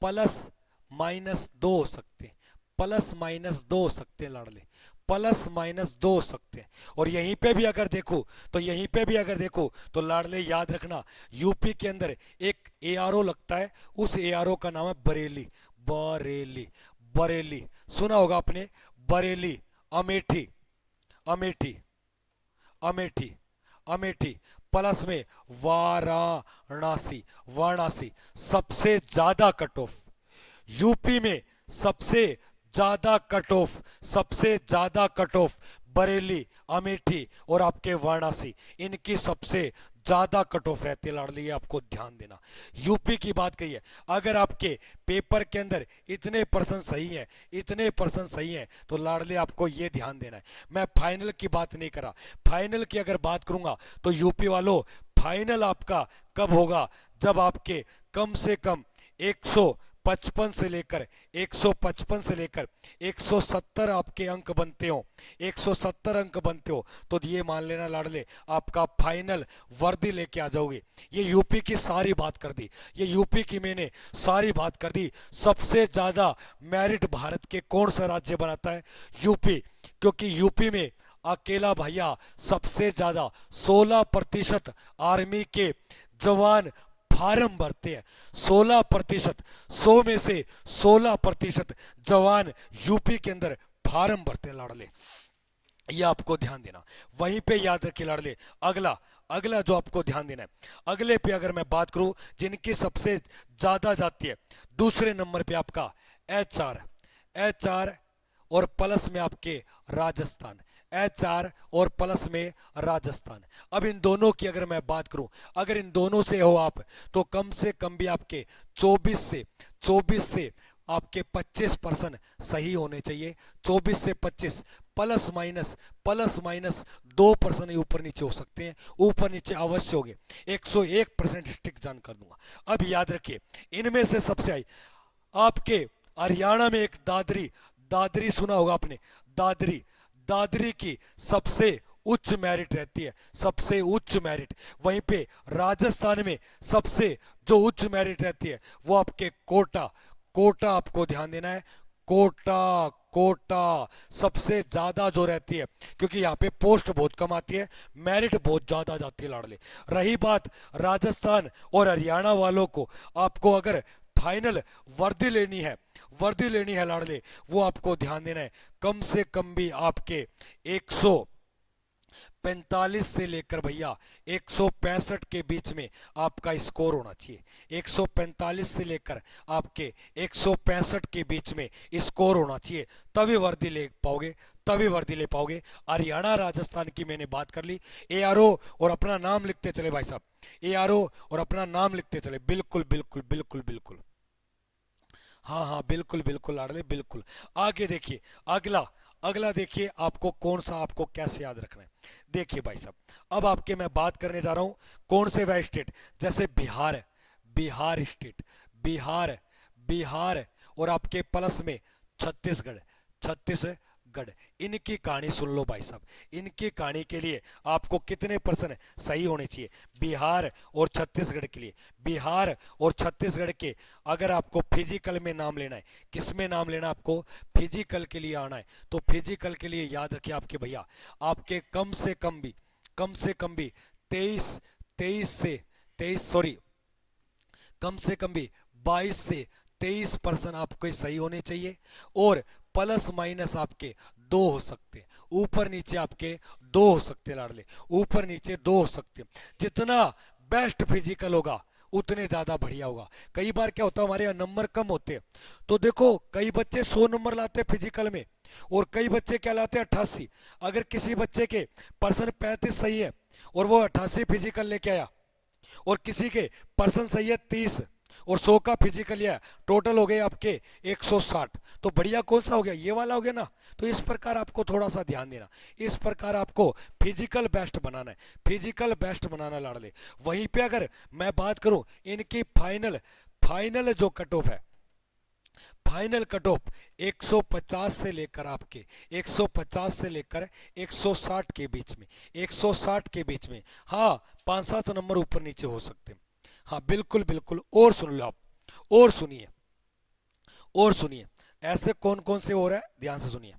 प्लस माइनस 2 हो सकते हैं, प्लस माइनस 2 हो सकते हैं लाडले, प्लस माइनस 2 हो सकते हैं। और यहीं पे भी अगर देखो तो यहीं पे भी अगर देखो तो लाडले याद रखना यूपी के अंदर एक एआरओ लगता है, उस एआरओ का नाम है बरेली, बरेली, बरेली सुना होगा आपने, बरेली, अमेठी, अमेठी, अमेठी, अमेठी। प्लस में वाराणसी, वाराणसी। सबसे ज्यादा कट ऑफ यूपी में, सबसे ज्यादा कट ऑफ, सबसे ज्यादा कट ऑफ बरेली, अमेठी और आपके वाराणसी, इनकी सबसे ज्यादा कट ऑफ रहती है लाडली, ये आपको ध्यान देना। यूपी की बात कही है, अगर आपके पेपर के अंदर इतने % सही है, इतने % सही है तो लाडले आपको ये ध्यान देना है। मैं फाइनल की बात नहीं करा, फाइनल की अगर बात करूंगा तो यूपी वालों फाइनल आपका कब होगा, जब आपके कम से कम 155 से लेकर 155 से लेकर 170 आपके अंक बनते हो, 170 अंक बनते हो तो ये मान लेना लाडले आपका फाइनल वर्दी लेके आ जाओगे। ये यूपी की सारी बात कर दी, ये यूपी की मैंने सारी बात कर दी। सबसे ज्यादा मेरिट भारत के कौन सा राज्य बनाता है, यूपी। क्योंकि यूपी में अकेला भैया सबसे ज्यादा 16% आर्मी के जवान फार्म भरते हैं, 16%, 100 में से 16% जवान यूपी के अंदर फार्म भरते हैं लाडले, ये आपको ध्यान देना। वहीं पे याद रखिए लाडले, अगला अगला जो आपको ध्यान देना है, अगले पे अगर मैं बात करूं जिनकी सबसे ज्यादा जाती है, दूसरे नंबर पे आपका एचआर, एचआर और प्लस में आपके राजस्थान, एचआर और प्लस में राजस्थान। अब इन दोनों की अगर मैं बात करूं, अगर इन दोनों से हो आप तो कम से कम भी आपके 24 से आपके 25% सही होने चाहिए, 24 से 25, प्लस माइनस 2% ऊपर नीचे हो सकते हैं, ऊपर नीचे अवश्य होंगे। 101% स्टिक जान कर दूंगा। अब याद रखिए इनमें से सबसे आई आपके हरियाणा में एक दादरी, दादरी सुना होगा आपने, दादरी, दादरी की सबसे उच्च मेरिट रहती है, सबसे उच्च मेरिट। वहीं पे राजस्थान में सबसे जो उच्च मेरिट रहती है वो आपके कोटा, कोटा आपको ध्यान देना है, कोटा, कोटा सबसे ज्यादा जो रहती है, क्योंकि यहाँ पे पोस्ट बहुत कम आती है, मेरिट बहुत ज्यादा जाती है लाडले। रही बात राजस्थान और हरियाणा वालों को, आपको अगर फाइनल वर्दी लेनी है, वर्दी लेनी है लाडले, वो आपको ध्यान देना है कम से कम भी आपके 45 से लेकर भैया 165 के बीच में आपका स्कोर होना चाहिए। 145 से लेकर आपके 165 के बीच में स्कोर होना चाहिए, तभी वर्दी ले पाओगे, तभी वर्दी ले पाओगे। हरियाणा राजस्थान की मैंने बात कर ली। एआरओ और अपना नाम लिखते चले भाई साहब, एआरओ और अपना नाम लिखते चले। बिल्कुल बिल्कुल बिल्कुल बिल्कुल, हाँ हाँ बिल्कुल बिल्कुल लाडले बिल्कुल। आगे देखिए, अगला अगला देखिए आपको कौन सा, आपको कैसे याद रखना है। देखिए भाई साहब, अब आपके मैं बात करने जा रहा हूं कौन से वह स्टेट, जैसे बिहार, बिहार स्टेट, बिहार, बिहार और आपके प्लस में छत्तीसगढ़, छत्तीसगढ़। इनकी कहानी सुन लो भाई साहब, इनकी कहानी के लिए आपको कितने परसेंट सही होने चाहिए। बिहार और छत्तीसगढ़ के लिए, बिहार और छत्तीसगढ़ के अगर आपको फिजिकल में नाम लेना है, किस में नाम लेना है आपको, फिजिकल के लिए आना है, तो फिजिकल के लिए याद रखिए आपके भैया, आपके कम से कम भी, कम से कम भी 23 23 से 23 सॉरी, कम से कम भी 22 से 23% आपके सही होने चाहिए। और प्लस माइनस आपके दो हो सकते हैं, ऊपर नीचे आपके दो हो सकते हैं लाडले, ऊपर नीचे दो हो सकते हैं। जितना बेस्ट फिजिकल होगा उतने ज्यादा बढ़िया होगा। कई बार क्या होता है, हमारे यहाँ नंबर कम होते हैं, तो देखो कई बच्चे 100 नंबर लाते हैं फिजिकल में, और कई बच्चे क्या लाते हैं 88। अगर किसी बच्चे के परसेंट 35 सही है और वो 88 फिजिकल लेके आया, और किसी के पर्सन सही है 30 और 100 का फिजिकल है, टोटल हो गए आपके 160, तो बढ़िया कौन सा हो गया, ये वाला हो गया ना। तो इस प्रकार आपको थोड़ा सा ध्यान देना, इस प्रकार आपको फिजिकल बेस्ट बनाना है, फिजिकल बेस्ट बनाना लाडले। वहीं पे अगर मैं बात करूं इनकी फाइनल, फाइनल जो कट ऑफ है, फाइनल कट ऑफ 150 से लेकर आपके 150 से लेकर 160 के बीच में, 160 के बीच में, हाँ 5-7 नंबर ऊपर नीचे हो सकते हैं। हाँ बिल्कुल बिल्कुल। और सुन लो आप, और सुनिए, और सुनिए ऐसे कौन कौन से और है, ध्यान से सुनिए।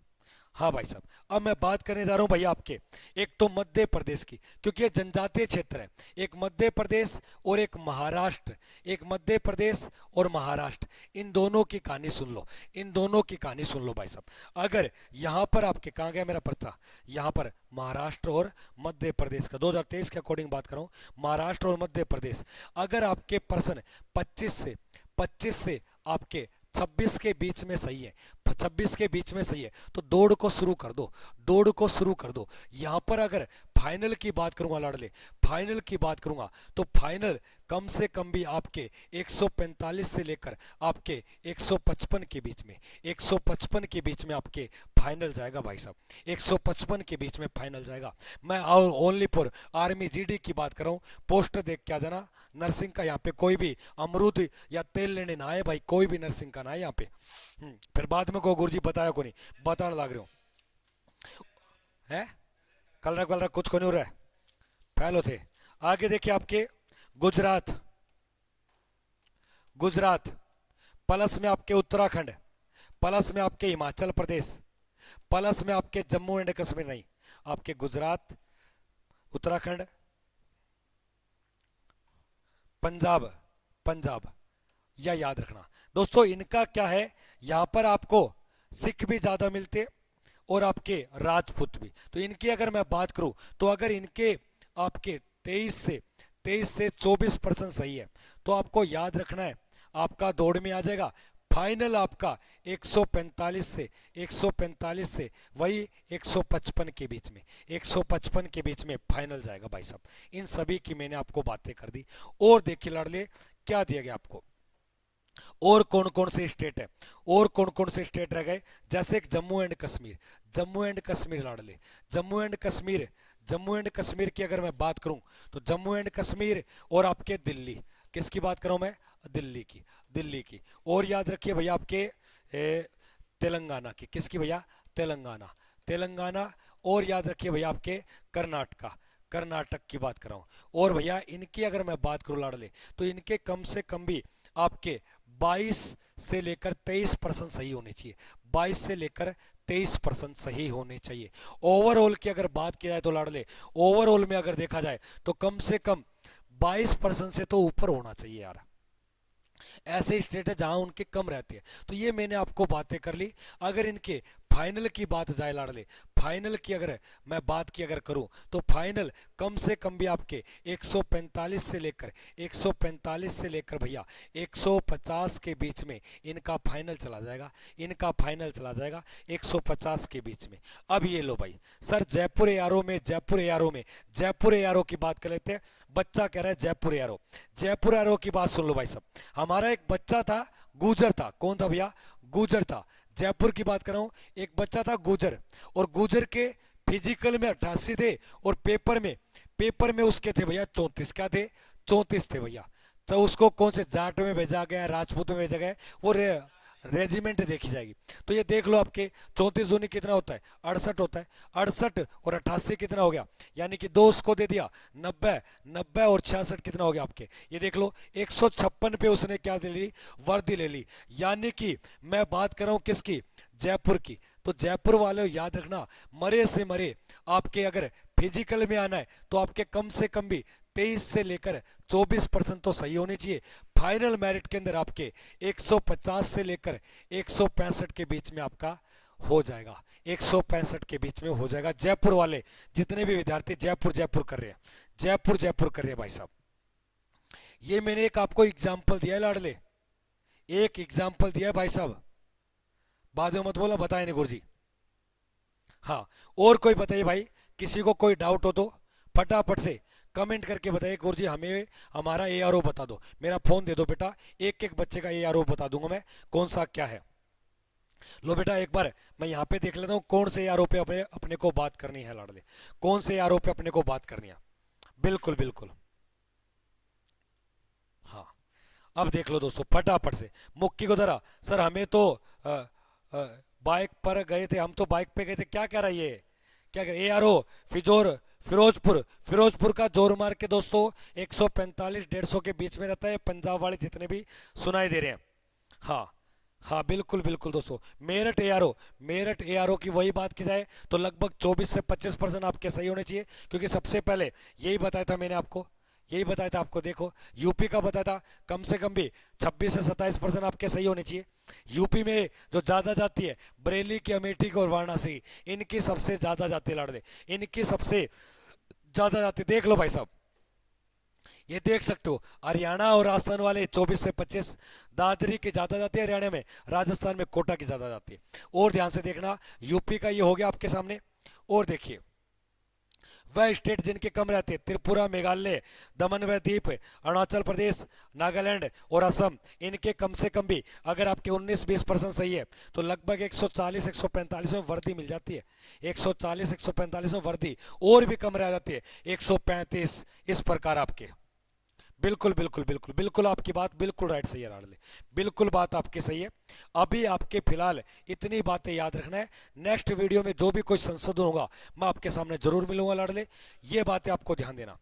हाँ भाई साहब, अब मैं बात करने जा रहा हूं भैया आपके, एक तो मध्य प्रदेश की, क्योंकि ये जनजातीय क्षेत्र है। एक मध्य प्रदेश और एक महाराष्ट्र, एक मध्य प्रदेश और महाराष्ट्र, इन दोनों की कहानी सुन लो, इन दोनों की कहानी सुन लो भाई साहब। अगर यहाँ पर आपके, कहाँ गया मेरा पर्चा, यहाँ पर महाराष्ट्र और मध्य प्रदेश का 2023 के अकॉर्डिंग बात कर रहा हूँ, महाराष्ट्र और मध्य प्रदेश। अगर आपके पर्सन 25 से आपके 26 के बीच में सही है, 26 के बीच में सही है, तो दौड़ को शुरू कर दो, दौड़ को शुरू कर दो। यहां पर अगर फाइनल की बात करूंगा लाडले, फाइनल की बात करूंगा, तो फाइनल कम से कम भी आपके 145 से लेकर आपके 155 के बीच में, 155 के बीच में आपके फाइनल जाएगा भाई साहब, 155 के बीच में फाइनल जाएगा। मैं ओनली फॉर आर्मी जीडी की बात कर रहा हूँ। पोस्टर देख के आ जाना नर्सिंग का, यहाँ पे कोई भी अमरूद या तेल लेने ना आए भाई, कोई भी नर्सिंग का ना आए यहाँ पे। फिर बाद में को गुरुजी बताया को नहीं, बताने लग रहे हो है, कल रहा कुछ को नहीं हो रहा है, फैलो थे। आगे देखिए आपके गुजरात, गुजरात प्लस में आपके उत्तराखंड, प्लस में आपके हिमाचल प्रदेश, प्लस में आपके जम्मू एंड कश्मीर, नहीं आपके गुजरात, उत्तराखंड, पंजाब, पंजाब, या याद रखना दोस्तों। इनका क्या है, यहां पर आपको सिख भी ज्यादा मिलते और आपके राजपूत भी। तो इनकी अगर मैं बात करूं, तो अगर इनके आपके 23 से 24% सही है, तो आपको याद रखना है आपका दौड़ में आ जाएगा। फाइनल आपका 145 से वही 155 के बीच में, 155 के बीच में फाइनल जाएगा भाई साहब। इन सभी की मैंने आपको बातें कर दी। और देखिए लाडले क्या दिया गया आपको, और कौन कौन से स्टेट है, और कौन कौन से स्टेट रह गए, जैसे एक जम्मू एंड कश्मीर, जम्मू एंड कश्मीर लाडले, जम्मू एंड कश्मीर, जम्मू एंड कश्मीर की अगर मैं बात करूं, तो जम्मू एंड कश्मीर और आपके दिल्ली, किसकी बात कर रहा हूं मैं, दिल्ली की, दिल्ली की। और याद रखिए भैया आपके तेलंगाना की, किसकी भैया, तेलंगाना, तेलंगाना। और याद रखिए भैया आपके कर्नाटका, कर्नाटक की बात कर रहा हूं। और भैया इनकी अगर मैं बात करूं लाडले, तो इनके कम से कम भी आपके 22 से लेकर 23% सही होने चाहिए, 22 से लेकर 23% सही होने चाहिए। ओवरऑल की अगर बात की जाए तो लाडले, ओवरऑल में अगर देखा जाए तो कम से कम 22% से तो ऊपर होना चाहिए यार। ऐसे स्टेट है जहां उनके कम रहते हैं। तो ये मैंने आपको बातें कर ली। अगर इनके फाइनल की बात जाए लाडले, फाइनल की अगर मैं बात की अगर करूं तो फाइनल कम से कम भी आपके 145 से लेकर भैया 150 के बीच में इनका फाइनल चला जाएगा, 150 के बीच में। अब ये लो भाई सर, जयपुर एआरओ की बात कर लेते हैं। बच्चा कह रहा है जयपुर एआरओ की बात सुन लो भाई साहब। हमारा एक बच्चा था, गुजर था। कौन था भैया? गुजर था। जयपुर की बात कर रहा हूं, एक बच्चा था गुजर, और गुजर के फिजिकल में 88 थे और पेपर में उसके थे भैया 34। क्या थे? 34 थे भैया। तो उसको कौन से जाट में भेजा गया, राजपूत में भेजा गया, वो रेजिमेंट देखी जाएगी। तो ये देख लो, आपके 34 दूनी कितना होता है? 68 होता है। 68 और 88 कितना हो गया? यानी कि 2 उसको दे दिया, 90 और 66 कितना हो गया आपके? ये देख लो 156 पे उसने क्या ले ली? वर्दी ले ली। यानी कि मैं बात कर रहा हूं किसकी? जयपुर की। तो जयपुर वाले याद रखना, मरे से मरे आपके अगर फिजिकल में आना है तो आपके कम से कम भी 23 से लेकर 24% तो सही होने चाहिए। फाइनल मेरिट के अंदर आपके 150 से लेकर 165 के बीच में आपका हो जाएगा, 165 के बीच में हो जाएगा। जयपुर वाले जितने भी विद्यार्थी जयपुर कर रहे हैं, जयपुर कर रहे हैं भाई साहब। ये मैंने एक आपको एग्जाम्पल दिया है लाडले, एक एग्जाम्पल दिया है भाई साहब। बाद में मत बोला बताए नहीं गुरुजी। हाँ, और कोई बताइए भाई, किसी को कोई डाउट हो तो फटाफट से कमेंट करके बताइए गुरुजी हमें हमारा एआरओ बता दो। मेरा फोन दे दो बेटा, एक एक बच्चे का एआरओ बता दूंगा मैं कौन सा क्या है। लो बेटा एक बार मैं यहाँ पे देख लेता हूँ कौन से एआरओ पे अपने को बात करनी है लाडले, कौन से एआरओ पे अपने को बात करनी है। बिल्कुल बिल्कुल, हाँ। अब देख लो दोस्तों फटाफट से मुक्की को धरा। सर हमें तो बाइक पर गए थे, हम तो बाइक पे गए थे। क्या कह रहा है ये? क्या कह रहा है? एआरओ फिरोजपुर का जोर मार के दोस्तों 145-150 के बीच में रहता है। पंजाब वाले जितने भी सुनाई दे रहे हैं, हाँ हाँ बिल्कुल बिल्कुल दोस्तों। मेरठ एआरओ की वही बात की जाए तो लगभग 24 से 25% आपके सही होने चाहिए, क्योंकि सबसे पहले यही बताया था मैंने आपको, यही बताया था आपको। देखो यूपी का बताया था कम से कम भी 26 से 27% आपके सही होने चाहिए। यूपी में जो ज़्यादा जाती है बरेली की, अमेठी की और वाराणसी, इनकी सबसे ज़्यादा जाती है लाडले, इनकी सबसे ज़्यादा जाती है। देख लो भाई साहब, ये देख सकते हो हरियाणा और राजस्थान वाले 24 से 25, दादरी की ज़्यादा जाती है हरियाणा में, राजस्थान में कोटा की ज़्यादा जाती है। और ध्यान से देखना यूपी का ये हो गया आपके सामने। और देखिए वह स्टेट जिनके कम रहते हैं, त्रिपुरा, मेघालय, दमन व दीप, अरुणाचल प्रदेश, नागालैंड और असम, इनके कम से कम भी अगर आपके 19-20% सही है तो लगभग 140-145 में वर्दी मिल जाती है। 140-145 में वर्दी, और भी कम रह जाती है 135। इस प्रकार आपके बिल्कुल बिल्कुल बिल्कुल बिल्कुल आपकी बात बिल्कुल राइट सही है लाडले, बिल्कुल बात आपकी सही है। अभी आपके फिलहाल इतनी बातें याद रखना है। नेक्स्ट वीडियो में जो भी कोई संशोधन होगा मैं आपके सामने जरूर मिलूंगा लाडले, ये बातें आपको ध्यान देना।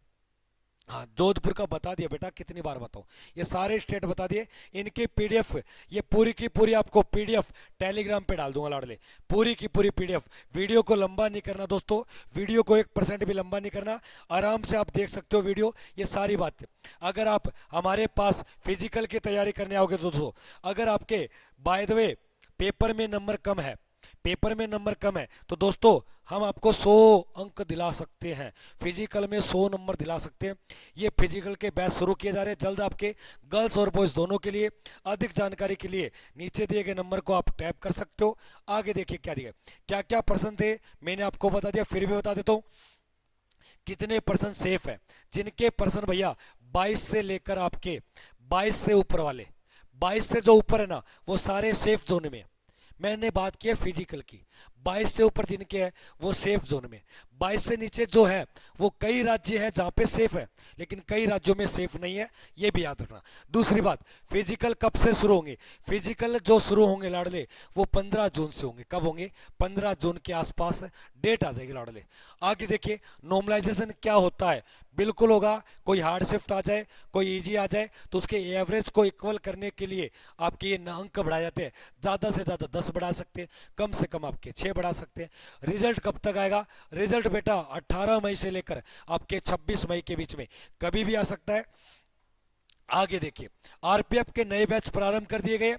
हाँ जोधपुर का बता दिया बेटा, कितनी बार बताऊं, ये सारे स्टेट बता दिए। इनकी पीडीएफ, ये पूरी की पूरी आपको पीडीएफ टेलीग्राम पे डाल दूंगा लाडले, पूरी की पूरी पीडीएफ। वीडियो को लंबा नहीं करना दोस्तों, वीडियो को 1% भी लंबा नहीं करना, आराम से आप देख सकते हो वीडियो। ये सारी बातें अगर आप हमारे पास फिजिकल की तैयारी करने आओगे तो दोस्तों, अगर आपके बाय द वे पेपर में नंबर कम है, तो दोस्तों हम आपको 100 अंक दिला सकते हैं, फिजिकल में 100 नंबर दिला सकते हैं। ये फिजिकल के बैच शुरू किए जा रहे हैं जल्द आपके गर्ल्स और बॉयज दोनों के लिए। अधिक जानकारी के लिए नीचे दिए गए नंबर को आप टैप कर सकते हो। आगे देखिए क्या दिया, क्या क्या % थे मैंने आपको बता दिया, फिर भी बता देता हूँ कितने % सेफ है। जिनके % भैया 22 से लेकर आपके 22 से ऊपर वाले, 22 से जो ऊपर है ना वो सारे सेफ जोन में। मैंने बात की है फिजिकल की, 22 से ऊपर जिनके है वो सेफ जोन में, 22 से नीचे जो है वो कई राज्य है जहाँ पे सेफ है लेकिन कई राज्यों में सेफ नहीं है, ये भी याद रखना। दूसरी बात, फिजिकल कब से शुरू होंगे? फिजिकल जो शुरू होंगे लाडले वो 15 जून से होंगे। कब होंगे? 15 जून के आसपास डेट आ जाएगी लाडले। आगे देखिए नॉर्मलाइजेशन क्या होता है, बिल्कुल होगा। कोई हार्ड शिफ्ट आ जाए, कोई इजी आ जाए तो उसके एवरेज को इक्वल करने के लिए आपके ये अंक बढ़ाए जाते हैं। ज़्यादा से ज़्यादा 10 बढ़ा सकते हैं, कम से कम आपके 6 बढ़ा सकते हैं। रिजल्ट कब तक आएगा? रिजल्ट बेटा 18 मई से लेकर आपके 26 मई के बीच में कभी भी आ सकता है। आगे देखिए आरपीएफ के नए बैच प्रारंभ कर दिए गए,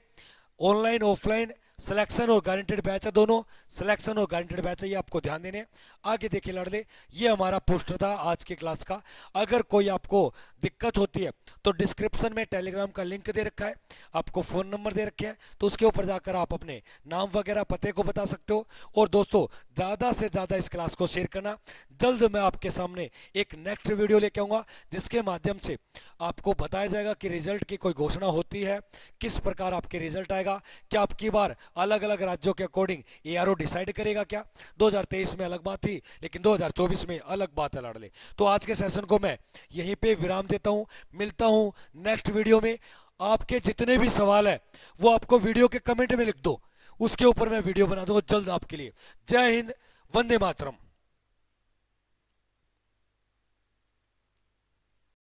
ऑनलाइन ऑफलाइन सिलेक्शन और गारंटेड बैच है दोनों, सिलेक्शन और गारंटेड बैच है, ये आपको ध्यान देने। आगे देखिए लाडले, ये हमारा पोस्टर था आज के क्लास का। अगर कोई आपको दिक्कत होती है तो डिस्क्रिप्शन में टेलीग्राम का लिंक दे रखा है, आपको फ़ोन नंबर दे रखे हैं, तो उसके ऊपर जाकर आप अपने नाम वगैरह पते को बता सकते हो। और दोस्तों ज़्यादा से ज़्यादा इस क्लास को शेयर करना। जल्द मैं आपके सामने एक नेक्स्ट वीडियो लेके आऊँगा जिसके माध्यम से आपको बताया जाएगा कि रिजल्ट की कोई घोषणा होती है, किस प्रकार आपके रिजल्ट आएगा, क्या आपकी बार अलग अलग राज्यों के अकॉर्डिंग एआरओ डिसाइड करेगा क्या। 2023 में अलग बात थी, लेकिन 2024 में अलग बात है लाडले। तो आज के सेशन को मैं यहीं पे विराम देता हूँ, मिलता हूँ नेक्स्ट वीडियो में। आपके जितने भी सवाल है वो आपको वीडियो के कमेंट में लिख दो, उसके ऊपर मैं वीडियो बना दूंगा जल्द आपके लिए। जय हिंद, वंदे मातरम।